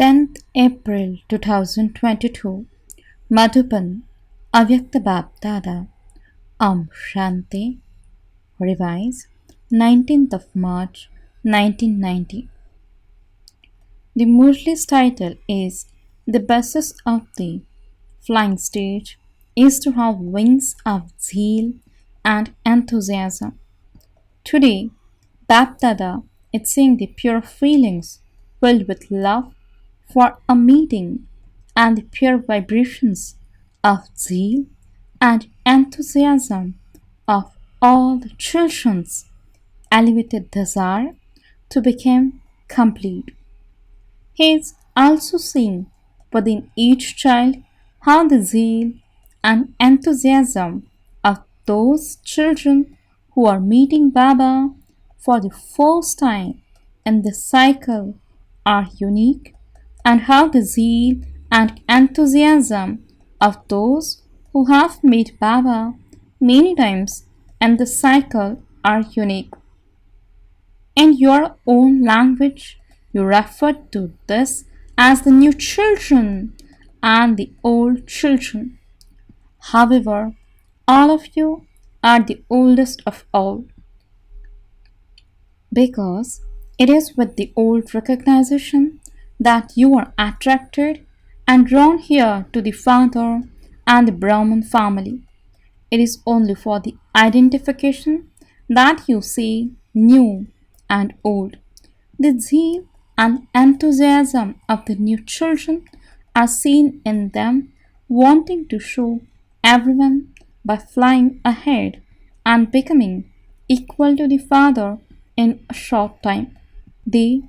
10th April 2022 Madhuban Avyakt BapDada Shanti Revise 19th of March 1990. The Murli's title is The Basis of the Flying Stage is to have wings of zeal and enthusiasm. Today, BapDada is seeing the pure feelings filled with love for a meeting and the pure vibrations of zeal and enthusiasm of all the children's elevated desire to become complete. He is also seeing within each child how the zeal and enthusiasm of those children who are meeting Baba for the first time in this cycle are unique, and how the zeal and enthusiasm of those who have met Baba many times in the cycle are unique. In your own language, you refer to this as the new children and the old children. However, all of you are the oldest of all, because it is with the old recognition that you are attracted and drawn here to the Father and the Brahman family. It is only for the identification that you see new and old. The zeal and enthusiasm of the new children are seen in them wanting to show everyone by flying ahead and becoming equal to the Father in a short time. The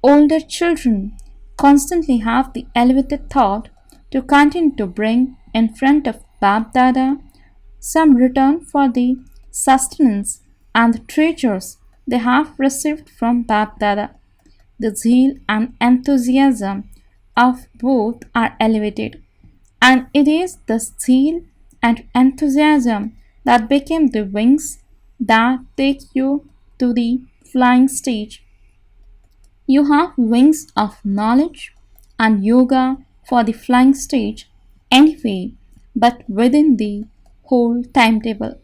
older children constantly have the elevated thought to continue to bring in front of BapDada some return for the sustenance and the treasures they have received from BapDada. The zeal and enthusiasm of both are elevated, and it is the zeal and enthusiasm that became the wings that take you to the flying stage. You have wings of knowledge and yoga for the flying stage anyway, but within the whole timetable.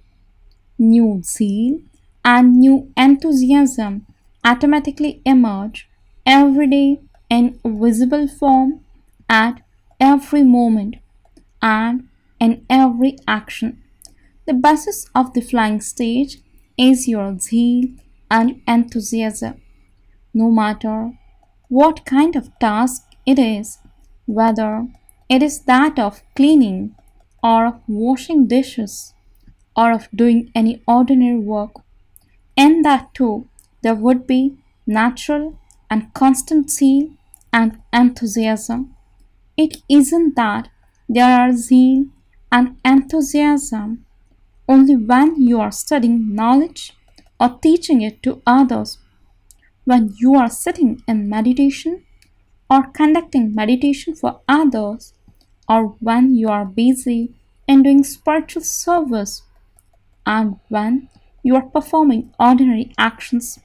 New zeal and new enthusiasm automatically emerge every day in visible form at every moment and in every action. The basis of the flying stage is your zeal and enthusiasm. No matter what kind of task it is, whether it is that of cleaning or of washing dishes or of doing any ordinary work, in that too there would be natural and constant zeal and enthusiasm. It isn't that there are zeal and enthusiasm only when you are studying knowledge or teaching it to others. When you are sitting in meditation or conducting meditation for others, or when you are busy in doing spiritual service, and when you are performing ordinary actions,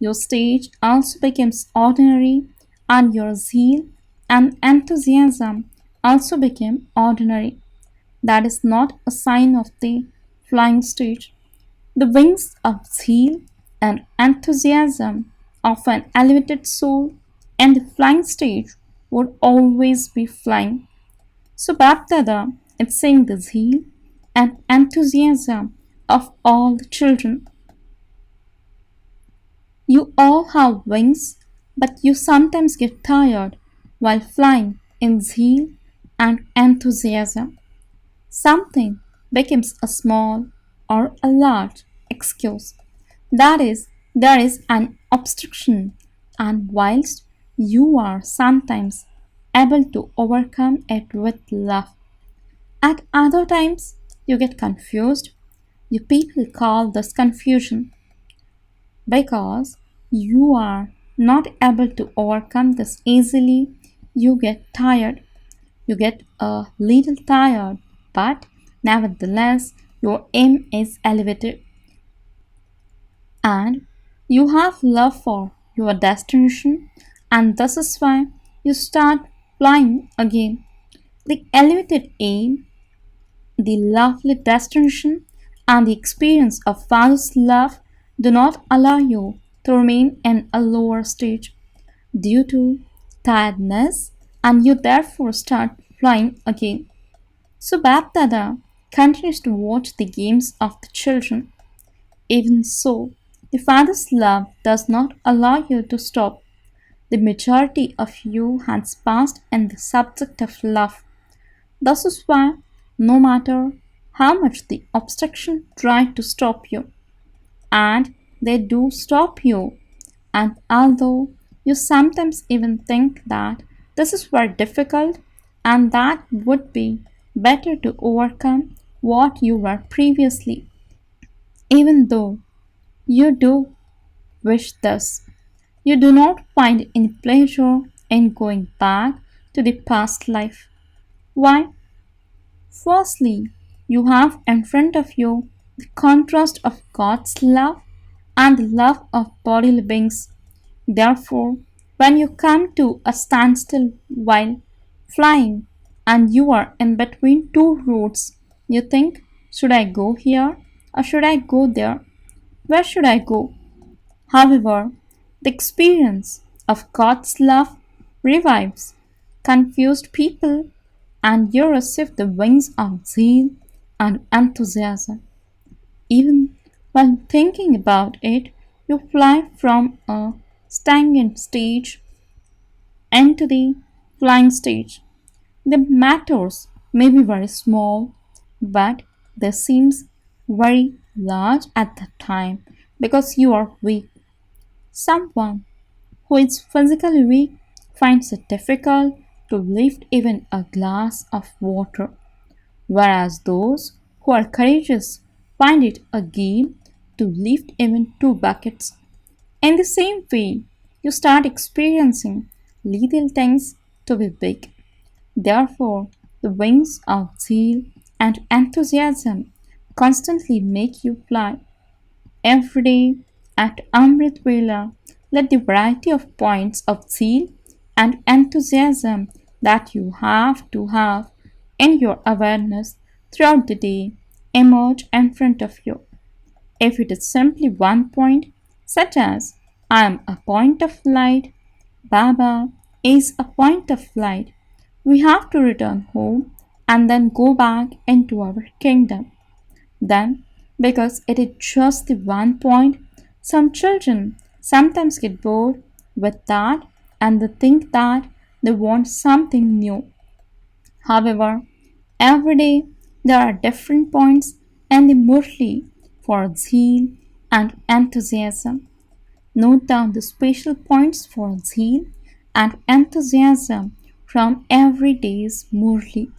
your stage also becomes ordinary, and your zeal and enthusiasm also become ordinary. That is not a sign of the flying stage. The wings of zeal and enthusiasm of an elevated soul and the flying stage would always be flying. So BapDada is saying the zeal and enthusiasm of all the children. You all have wings, but you sometimes get tired while flying in zeal and enthusiasm. Something becomes a small or a large excuse. That is, there is an obstruction, and whilst you are sometimes able to overcome it with love, at other times you get confused. You people call this confusion because you are not able to overcome this easily. You get tired. You get a little tired, but nevertheless, your aim is elevated and you have love for your destination, and this is why you start flying again. The elevated aim, the lovely destination, and the experience of Father's love do not allow you to remain in a lower stage due to tiredness, and you therefore start flying again. So BapDada continues to watch the games of the children. Even so, the Father's love does not allow you to stop. The majority of you has passed in the subject of love. This is why, no matter how much the obstruction try to stop you, and they do stop you, and although you sometimes even think that this is very difficult and that would be better to overcome what you were previously, even though you do wish this, you do not find any pleasure in going back to the past life. Why? Firstly, you have in front of you the contrast of God's love and the love of bodily beings. Therefore, when you come to a standstill while flying and you are in between two roads, you think, should I go here or should I go there? Where should I go? However, the experience of God's love revives confused people and you receive the wings of zeal and enthusiasm. Even while thinking about it, you fly from a stagnant stage into the flying stage. The matters may be very small, but they seem very large at the time because you are weak. Someone who is physically weak finds it difficult to lift even a glass of water, whereas those who are courageous find it a game to lift even two buckets. In the same way, you start experiencing little things to be big. Therefore, the wings of zeal and enthusiasm constantly make you fly. Every day at Amrit Vela, let the variety of points of zeal and enthusiasm that you have to have in your awareness throughout the day emerge in front of you. If it is simply one point, such as I am a point of light, Baba is a point of light, we have to return home and then go back into our kingdom. Then, because it is just the one point, some children sometimes get bored with that and they think that they want something new. However, every day there are different points in the Murli for zeal and enthusiasm. Note down the special points for zeal and enthusiasm from every day's Murli.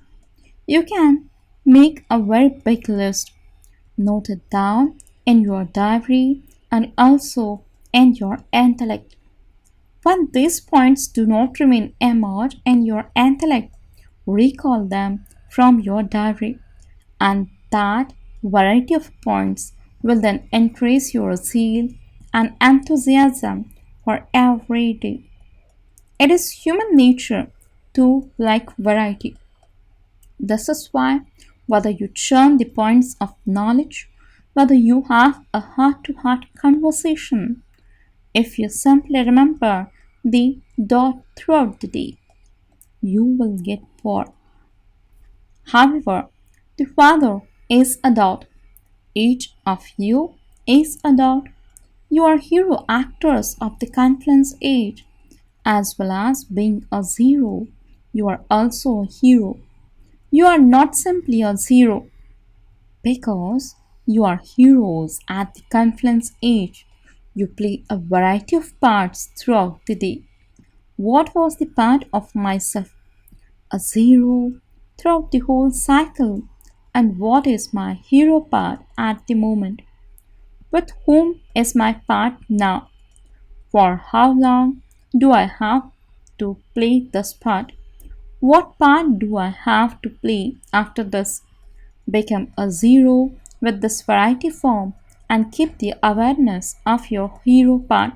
You can make a very big list. Note it down in your diary and also in your intellect. When these points do not remain emerged in your intellect, recall them from your diary, and that variety of points will then increase your zeal and enthusiasm for every day. It is human nature to like variety. This is why, whether you churn the points of knowledge, whether you have a heart to heart conversation, if you simply remember the dot throughout the day, you will get bored. However, the Father is a dot. Each of you is a dot. You are hero actors of the confluence age. As well as being a zero, you are also a hero. You are not simply a zero because you are heroes at the confluence age. You play a variety of parts throughout the day. What was the part of myself? A zero throughout the whole cycle. And what is my hero part at the moment? With whom is my part now? For how long do I have to play this part? What part do I have to play after this? Become a zero with this variety form and keep the awareness of your hero part.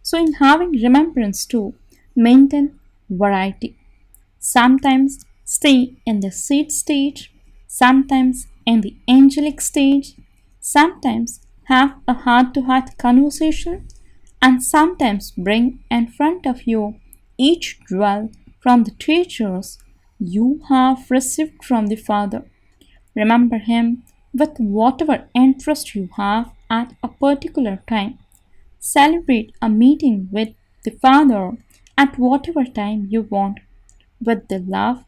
So, in having remembrance to maintain variety. Sometimes stay in the seed stage, sometimes in the angelic stage, sometimes have a heart to heart conversation, and sometimes bring in front of you each jewel from the treasures you have received from the Father. Remember Him with whatever interest you have at a particular time. Celebrate a meeting with the Father at whatever time you want, with the love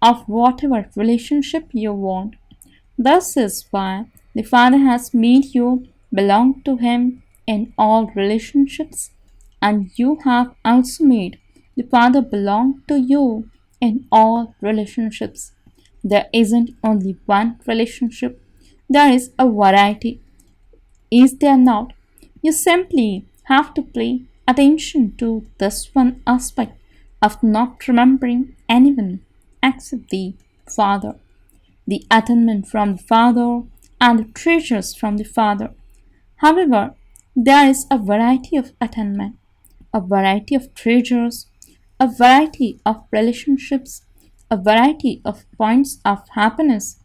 of whatever relationship you want. This is why the Father has made you belong to Him in all relationships, and you have also made the Father belong to you in all relationships. There isn't only one relationship, there is a variety. Is there not? You simply have to pay attention to this one aspect of not remembering anyone except the Father, the attainment from the Father, and the treasures from the Father. However, there is a variety of attainment, a variety of treasures, a variety of relationships, a variety of points of happiness,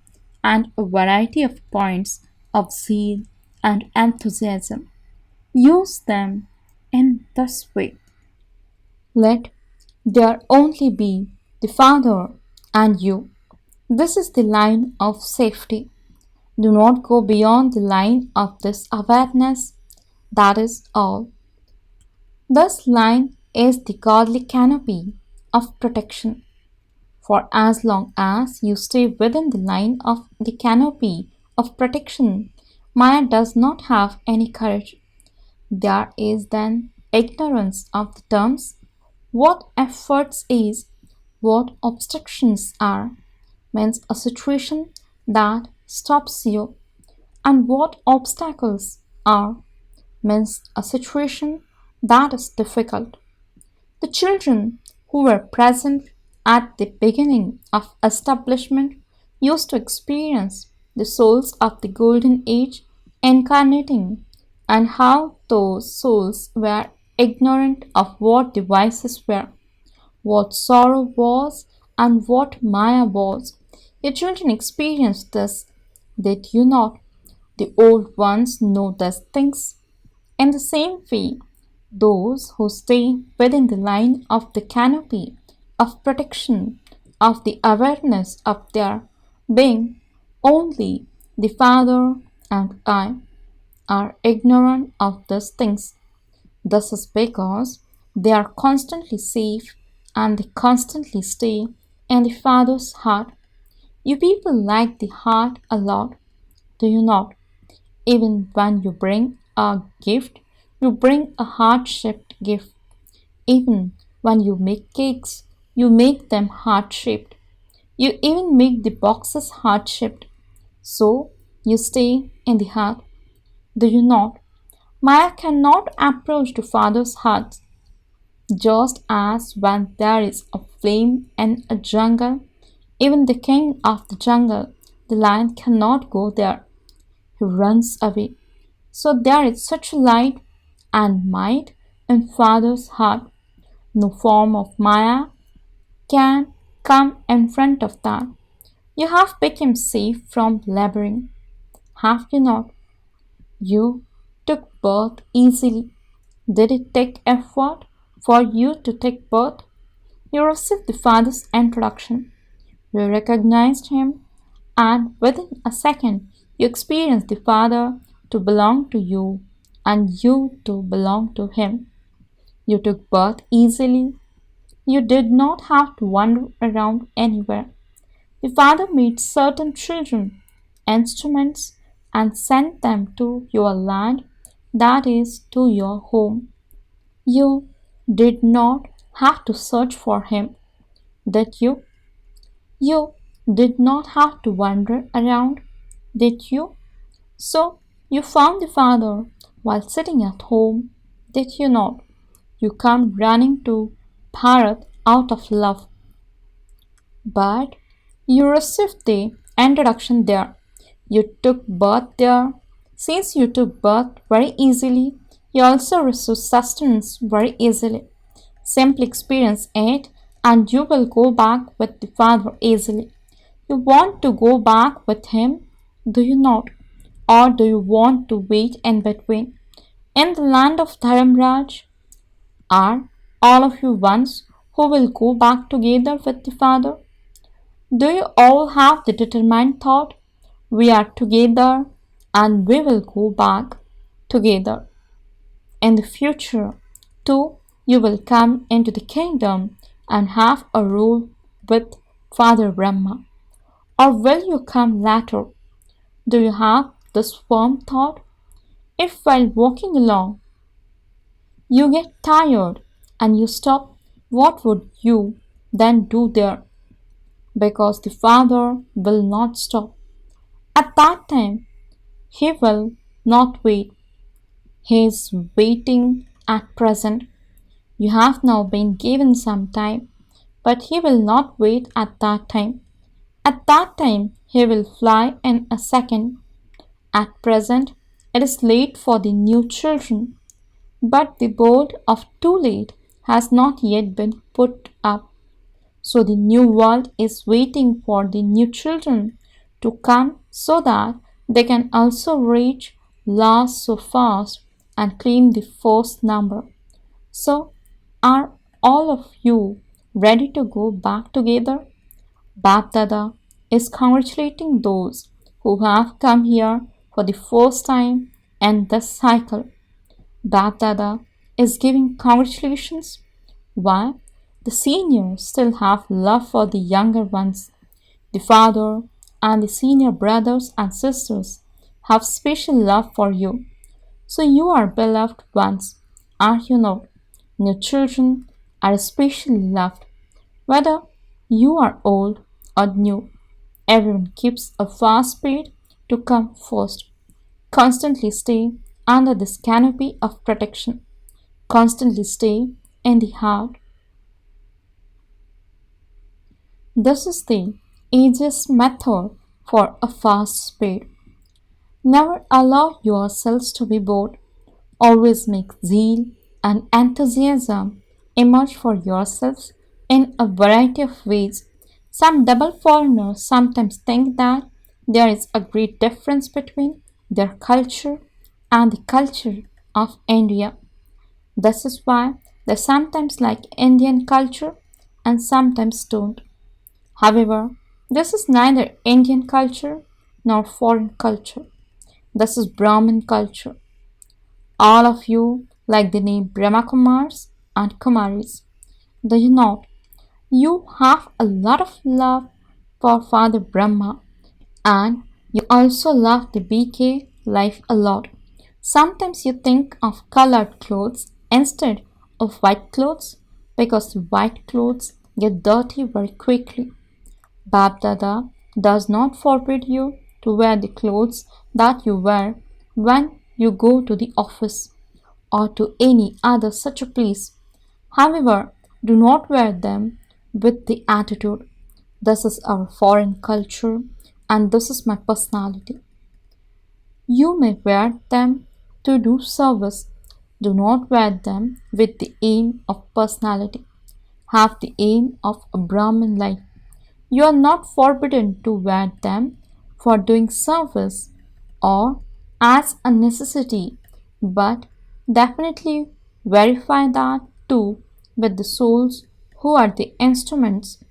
and a variety of points of zeal and enthusiasm. Use them in this way. Let there only be the Father and you. This is the line of safety. Do not go beyond the line of this awareness. That is all. This line is the godly canopy of protection. For as long as you stay within the line of the canopy of protection, Maya does not have any courage. There is then ignorance of the terms, what efforts is, what obstructions are, means a situation that stops you, and what obstacles are, means a situation that is difficult. The children who were present at the beginning of establishment used to experience the souls of the golden age incarnating, and how those souls were ignorant of what devices were, what sorrow was, and what Maya was. Your children experienced this, did you not? The old ones know these things. In the same way, those who stay within the line of the canopy of protection of the awareness of their being, only the Father and I, are ignorant of these things. This is because they are constantly safe and they constantly stay in the Father's heart. You people like the heart a lot, do you not? Even when you bring a gift, you bring a heart shaped gift. Even when you make cakes, you make them heart shaped. You even make the boxes heart shaped. So you stay in the heart, do you not? Maya cannot approach the Father's heart. Just as when there is a flame in a jungle, even the king of the jungle, the lion, cannot go there. He runs away. So there is such light and might in Father's heart. No form of Maya can come in front of that. You have become safe from laboring, have you not? You took birth easily. Did it take effort for you to take birth? You received the Father's introduction. You recognized Him, and within a second, you experienced the Father to belong to you, and you to belong to Him. You took birth easily. You did not have to wander around anywhere. The Father made certain children instruments and sent them to your land, that is, to your home. You did not have to search for Him, did you? You did not have to wander around, did you? So you found the Father while sitting at home, did you not? You come running to Bharat out of love. But you received the introduction there. You took birth there. Since you took birth very easily, you also received sustenance very easily. Simply experience it and you will go back with the Father easily. You want to go back with him, do you not? Or do you want to wait in between? In the land of Dharamraj, are all of you ones who will go back together with the Father? Do you all have the determined thought, we are together and we will go back together? In the future, too, you will come into the kingdom and have a rule with Father Brahma. Or will you come later? Do you have this firm thought? If while walking along you get tired and you stop, what would you then do there? Because the Father will not stop. At that time, he will not wait. He is waiting at present. You have now been given some time, but he will not wait at that time. At that time, he will fly in a second. At present, it is late for the new children, but the board of too late has not yet been put up. So the new world is waiting for the new children to come so that they can also reach last so fast and claim the first number. So, are all of you ready to go back together? BapDada is congratulating those who have come here for the first time in this cycle. BapDada is giving congratulations. Why? The seniors still have love for the younger ones. The father and the senior brothers and sisters have special love for you. So you are beloved ones, are you not? Your children are especially loved. Whether you are old or new, everyone keeps a fast speed to come first. Constantly stay under this canopy of protection. Constantly stay in the heart. This is the easiest method for a fast speed. Never allow yourselves to be bored. Always make zeal and enthusiasm emerge for yourselves in a variety of ways. Some double foreigners sometimes think that there is a great difference between their culture and the culture of India. This is why they sometimes like Indian culture and sometimes don't. However, this is neither Indian culture nor foreign culture. This is Brahmin culture. All of you like the name Brahma Kumaris and Kumaris. Do you not? You have a lot of love for Father Brahma and you also love the BK life a lot. Sometimes you think of colored clothes instead of white clothes because the white clothes get dirty very quickly. BapDada does not forbid you to wear the clothes that you wear when you go to the office or to any other such a place. However, do not wear them with the attitude, this is our foreign culture and this is my personality. You may wear them to do service. Do not wear them with the aim of personality. Have the aim of a Brahmin life. You are not forbidden to wear them for doing service or as a necessity, but definitely verify that too with the souls who are the instruments.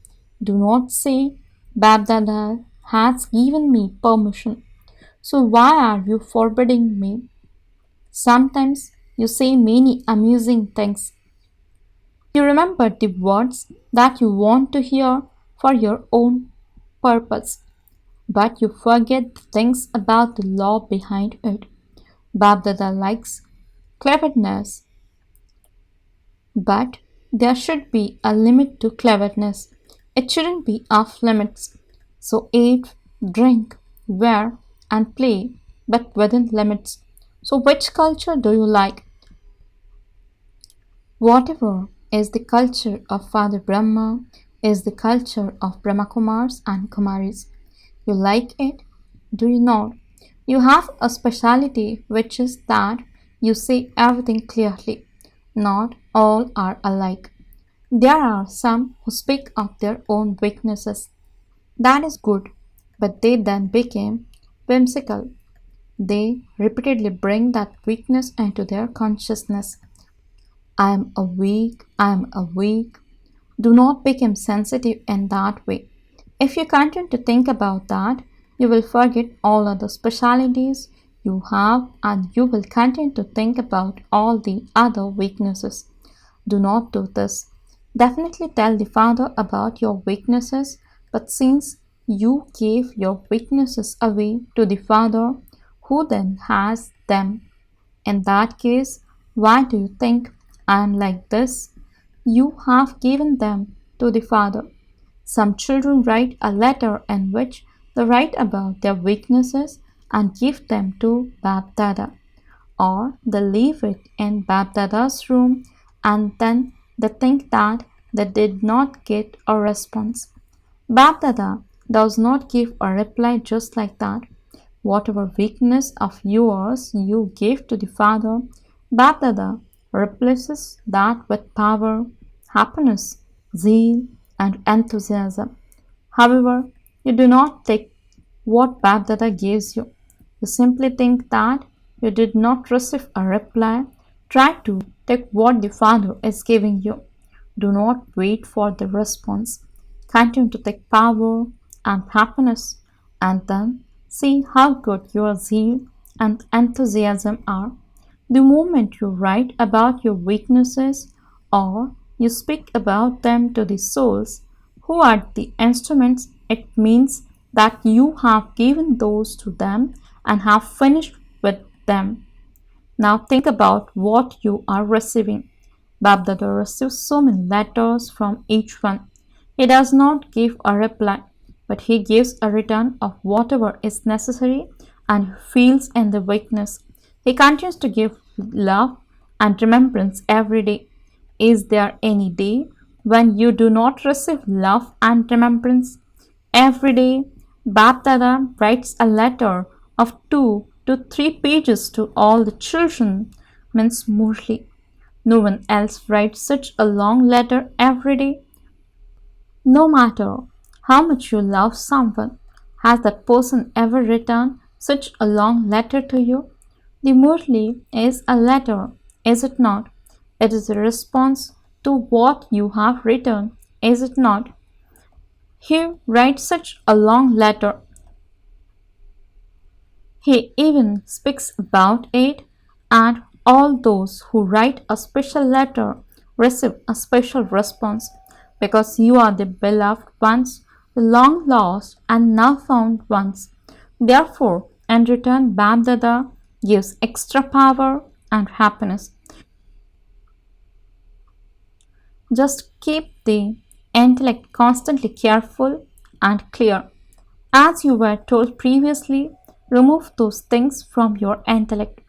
Do not say, BapDada has given me permission, so why are you forbidding me? Sometimes you say many amusing things. You remember the words that you want to hear for your own purpose, but you forget the things about the law behind it. BapDada likes cleverness, but there should be a limit to cleverness. It shouldn't be off limits. So eat, drink, wear, and play, but within limits. So which culture do you like? Whatever is the culture of Father Brahma is the culture of Brahma Kumars and Kumaris. You like it? Do you not? You have a speciality which is that you say everything clearly. Not all are alike. There are some who speak of their own weaknesses. That is good, but they then became whimsical. They repeatedly bring that weakness into their consciousness. I am weak, I am weak. Do not become sensitive in that way. If you continue to think about that, you will forget all other specialities you have and you will continue to think about all the other weaknesses. Do not do this. Definitely tell the Father about your weaknesses, but since you gave your weaknesses away to the Father, who then has them? In that case, why do you think I am like this? You have given them to the Father. Some children write a letter in which they write about their weaknesses and give them to BapDada, or they leave it in BapDada's room and then they think that they did not get a response. BapDada does not give a reply just like that. Whatever weakness of yours you give to the Father, BapDada replaces that with power, happiness, zeal, and enthusiasm. However, you do not take what BapDada gives you. You simply think that you did not receive a reply. Try to take what the Father is giving you. Do not wait for the response. Continue to take power and happiness and then see how good your zeal and enthusiasm are. The moment you write about your weaknesses or you speak about them to the souls who are the instruments, it means that you have given those to them and have finished with them. Now think about what you are receiving. BapDada receives so many letters from each one. He does not give a reply, but he gives a return of whatever is necessary and feels in the weakness. He continues to give love and remembrance every day. Is there any day when you do not receive love and remembrance? Every day, BapDada writes a letter of 2 to 3 pages to all the children, means Murli. No one else writes such a long letter every day. No matter how much you love someone, has that person ever written such a long letter to you? The Murli is a letter, is it not? It is a response to what you have written, is it not? He writes such a long letter. He even speaks about it, and all those who write a special letter receive a special response because you are the beloved ones, the long lost and now found ones. Therefore, in return, BapDada gives extra power and happiness. Just keep the intellect constantly careful and clear. As you were told previously, remove those things from your intellect.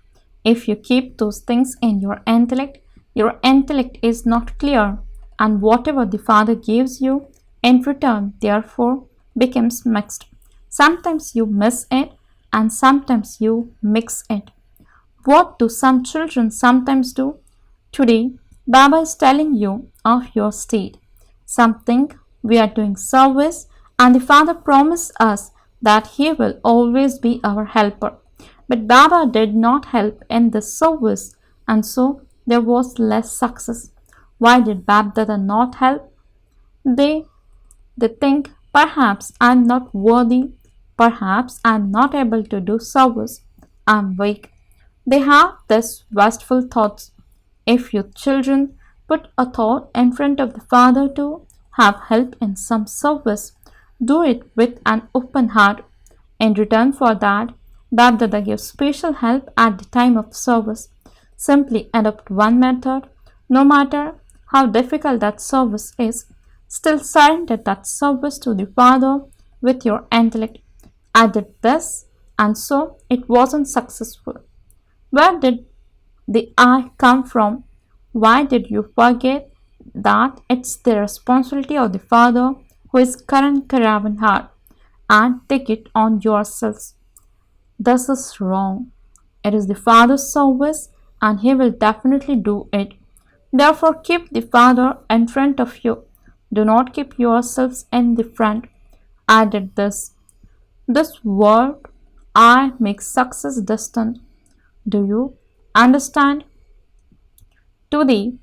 If you keep those things in your intellect is not clear, and whatever the Father gives you in return, therefore, becomes mixed. Sometimes you miss it, and sometimes you mix it. What do some children sometimes do? Today, Baba is telling you of your state. Some think we are doing service, and the Father promised us that He will always be our helper. But Baba did not help in this service, and so there was less success. Why did BapDada not help? They think perhaps I am not worthy, perhaps I am not able to do service, I am weak. They have these wasteful thoughts. If you children put a thought in front of the Father to have help in some service, do it with an open heart. In return for that, BapDada gives special help at the time of service. Simply adopt one method, no matter how difficult that service is. Still surrender that service to the Father with your intellect. I did this, and so it wasn't successful. Where did the I come from? Why did you forget that it's the responsibility of the Father who is Karan Karavan heart and take it on yourselves? This is wrong. It is the Father's service and He will definitely do it. Therefore, keep the Father in front of you. Do not keep yourselves in the front. Added this word I makes success distant. Do you understand? To the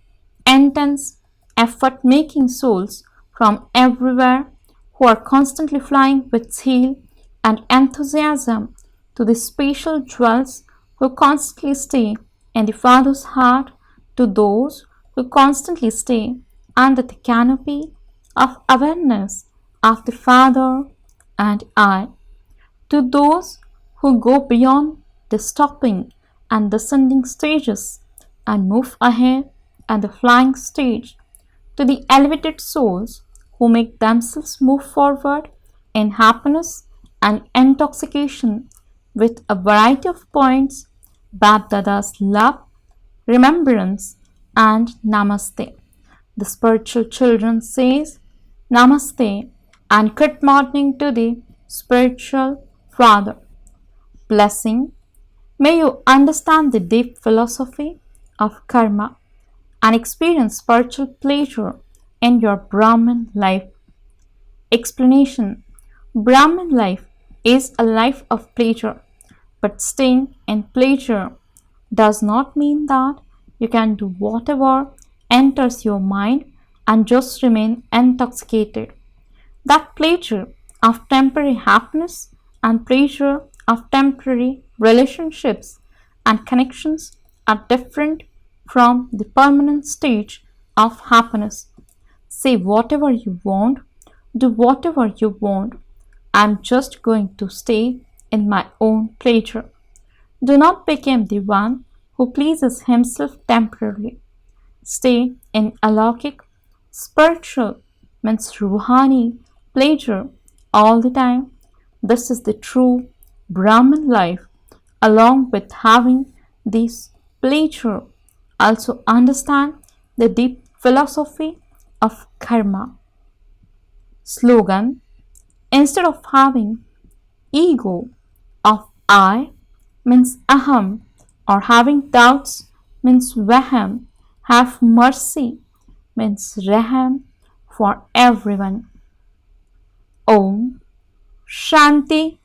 intense effort making souls from everywhere who are constantly flying with zeal and enthusiasm, to the special jewels who constantly stay in the Father's heart, to those who constantly stay under the canopy of awareness of the Father and I, to those who go beyond the stopping and descending stages and move ahead at the flying stage, to the elevated souls who make themselves move forward in happiness and intoxication with a variety of points, BapDada's love, remembrance, and Namaste. The spiritual children says Namaste and good morning to the spiritual father. Blessing. May you understand the deep philosophy of karma and experience spiritual pleasure in your Brahman life. Explanation. Brahman life is a life of pleasure, but staying in pleasure does not mean that you can do whatever enters your mind and just remain intoxicated. That pleasure of temporary happiness and pleasure of temporary relationships and connections are different from the permanent stage of happiness. Say whatever you want, do whatever you want. I'm just going to stay in my own pleasure. Do not become the one who pleases himself temporarily. Stay in alaukic, spiritual, means ruhani pleasure all the time. This is the true Brahman life. Along with having this pleasure, also understand the deep philosophy of karma. Slogan. Instead of having ego of I means aham, or having doubts means vaham, have mercy means raham for everyone. Om Shanti